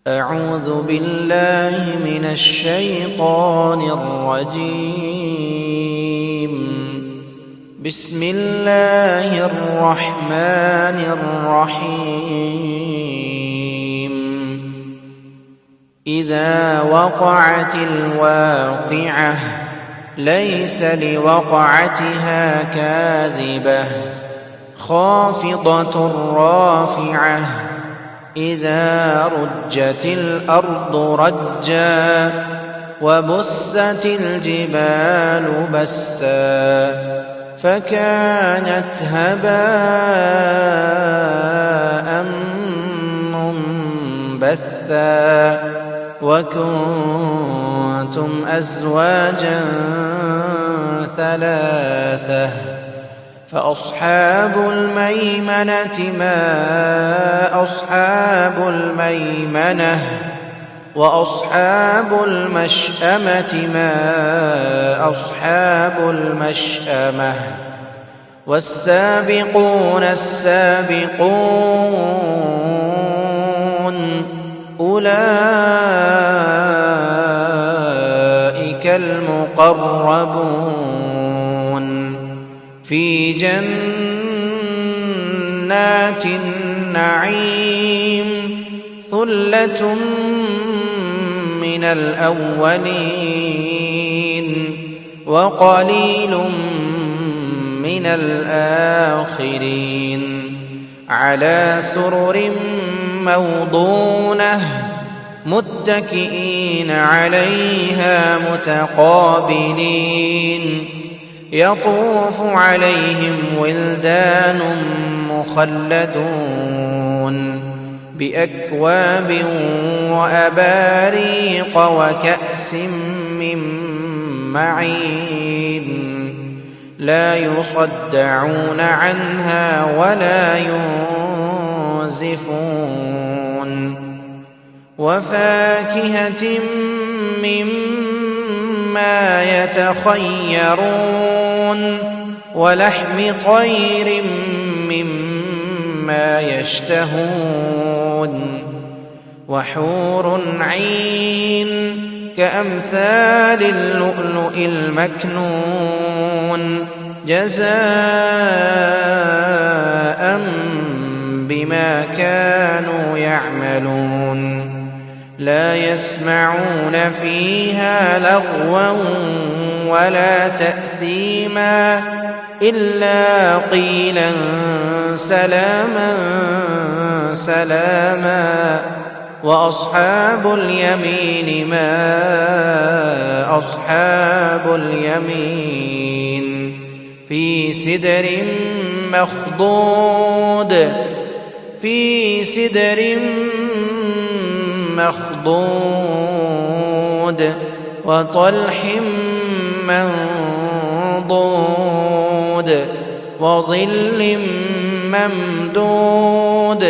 أعوذ بالله من الشيطان الرجيم. بسم الله الرحمن الرحيم. إذا وقعت الواقعة ليس لوقعتها كاذبة خافضة رافعة إذا رجت الأرض رجا وبست الجبال بسا فكانت هباء منبثا وكنتم أزواجا ثلاثة فأصحاب الميمنة ما أصحاب الميمنة وأصحاب المشأمة ما أصحاب المشأمة والسابقون السابقون أولئك المقربون في جنات النعيم ثلة من الأولين وقليل من الآخرين على سرر موضونة متكئين عليها متقابلين يطوف عليهم ولدان مخلدون بأكواب وأباريق وكأس من معين لا يصدعون عنها ولا ينزفون وفاكهة مما يتخيرون ولحم طير مما يشتهون وحور عين كأمثال اللؤلؤ المكنون جزاء بما كانوا يعملون لا يسمعون فيها لغوا ولا تأثيما إلا قيلا سلاما سلاما وأصحاب اليمين ما أصحاب اليمين في سدر مخضود في سدر مخضود وطلح منضود وظل ممدود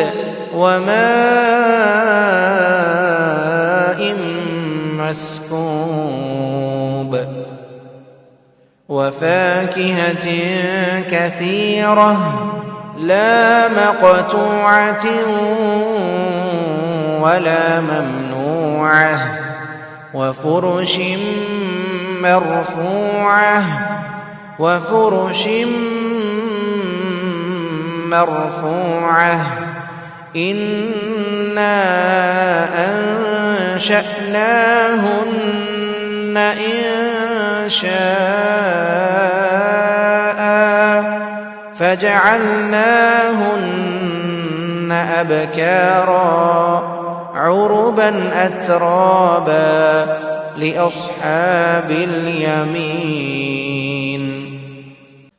وماء مسكوب وفاكهة كثيرة لا مقطوعة ولا ممنوعة وفرش مرفوعة وفرش مرفوعة إنا أنشأناهن إنشاء فجعلناهن أبكارا عربا أترابا لأصحاب اليمين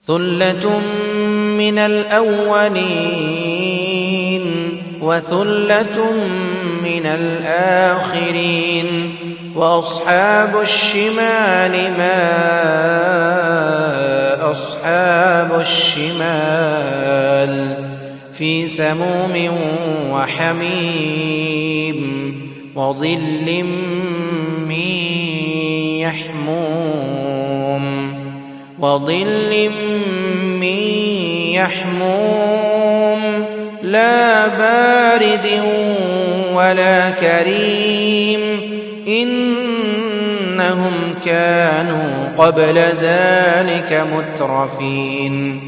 ثلة من الأولين وثلة من الآخرين وأصحاب الشمال ما أصحاب الشمال في سموم وحميم وظل من يحموم وظل من يحموم لا بارد ولا كريم إنهم كانوا قبل ذلك مترفين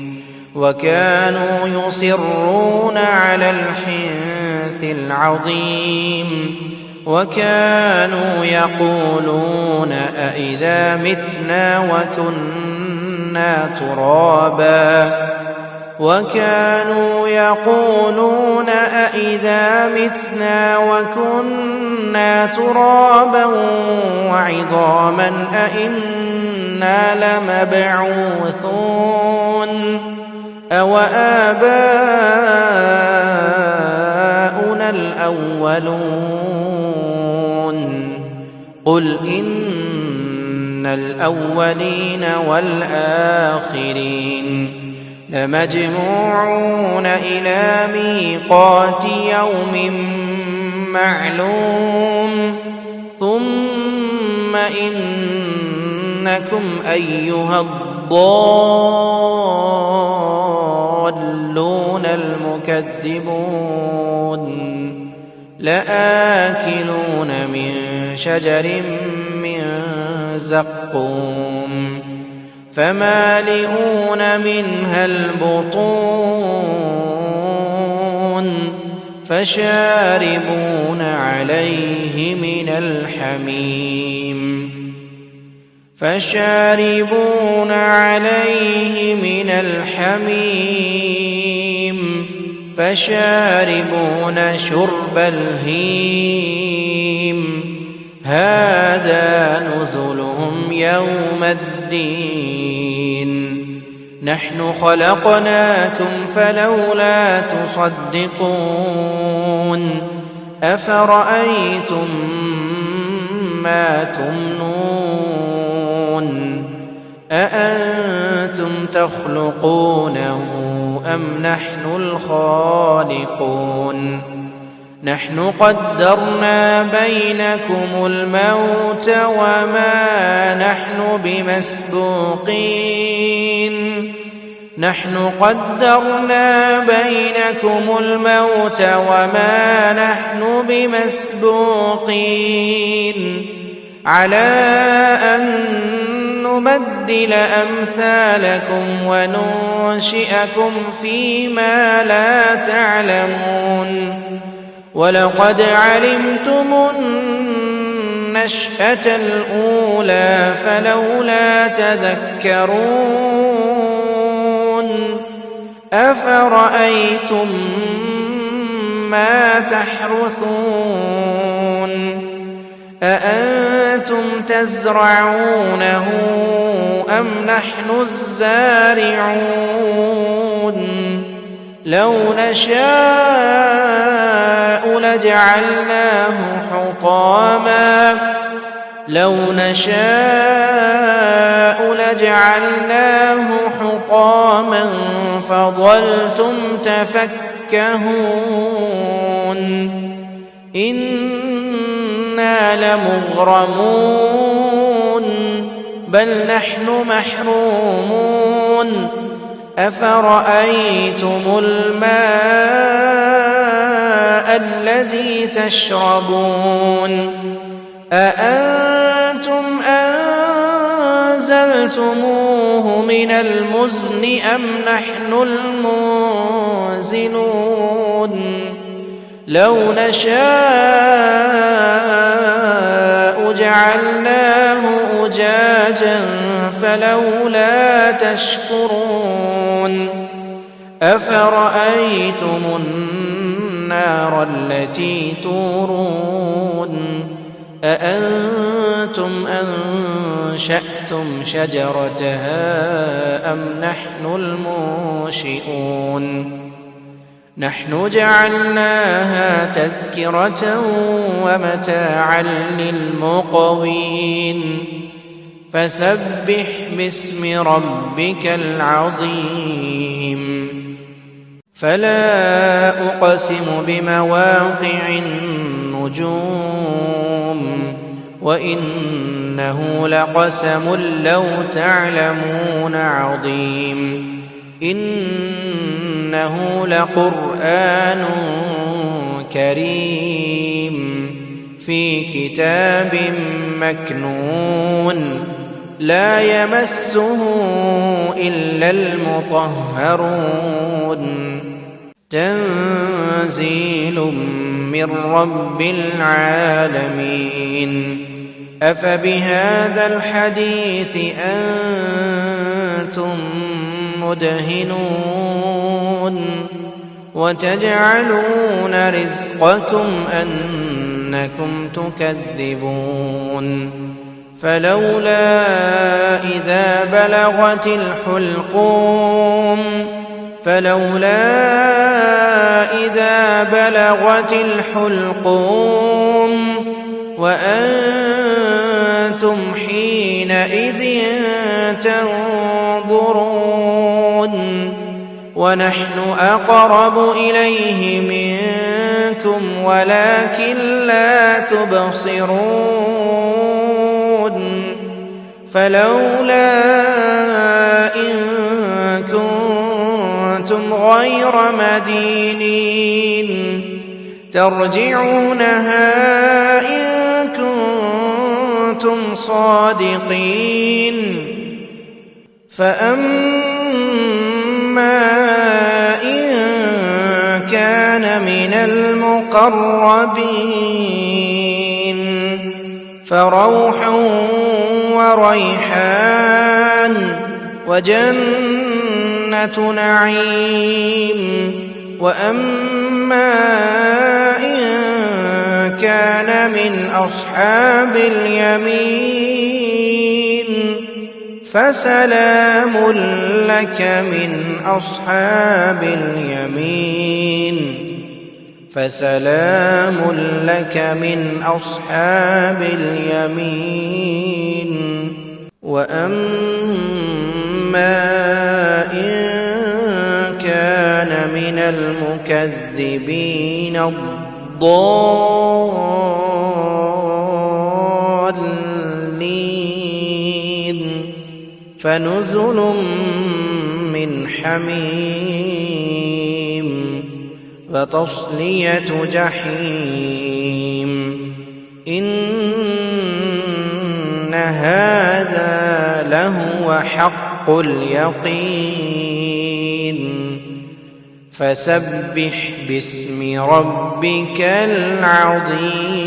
وكانوا يصرون على الحنث العظيم وكانوا يقولون أئذا متنا وكنا ترابا وعظاما أئنا لمبعوثون أو آباؤنا الأولون قل إن الأولين والآخرين لمجموعون إلى ميقات يوم معلوم ثم إنكم أيها الضالون المكذبون لآكلون من شجر من زقوم فمالئون منها البطون فشاربون عليه من الحميم فشاربون شرب الهيم هذا نزلهم يوم الدين نحن خلقناكم فلولا تصدقون أفرأيتم ما تمنون أأنتم تخلقونه أم نحن الخالقون نحن قدرنا بينكم الموت وما نحن بمسبوقين على أن نبدل أمثالكم وننشئكم فيما لا تعلمون ولقد علمتم النشأة الأولى فلولا تذكرون أفرأيتم ما تحرثون أأنتم تزرعونه أم نحن الزارعون لو نشاء لجعلناه حطاما فظلتم تفكهون إنا لمغرمون بل نحن محرومون أفرأيتم الماء الذي تشربون أأنتم أنزلتموه من المزن أم نحن المنزلون لو نشاء جعلناه أجاجا فلولا تشكرون أفرأيتم النار التي تورون أأنتم أنشأتم شجرتها أم نحن المنشئون نحن جعلناها تذكرة ومتاعا للمقوين فسبح باسم ربك العظيم فلا أقسم بمواقع النجوم وإنه لقسم لو تعلمون عظيم إنه لقرآن كريم في كتاب مكنون لا يمسه إلا المطهرون تنزيل من رب العالمين أفبهذا الحديث أنتم مدهنون وتجعلون رزقكم أنكم تكذبون فلولا إذا بلغت الحلقوم وأنتم حينئذ تنظرون ونحن أقرب إليه منكم ولكن لا تبصرون فلولا إن كنتم غير مدينين ترجعونها إن كنتم صادقين فأما إن كان من المقربين فروح وريحان وجنة نعيم وأما إن كان من أصحاب اليمين فسلام لك من أصحاب اليمين وأما إن كان من المكذبين الضالين فنزل من حميم وتصلية جحيم إن هذا لهو حق اليقين فسبح باسم ربك العظيم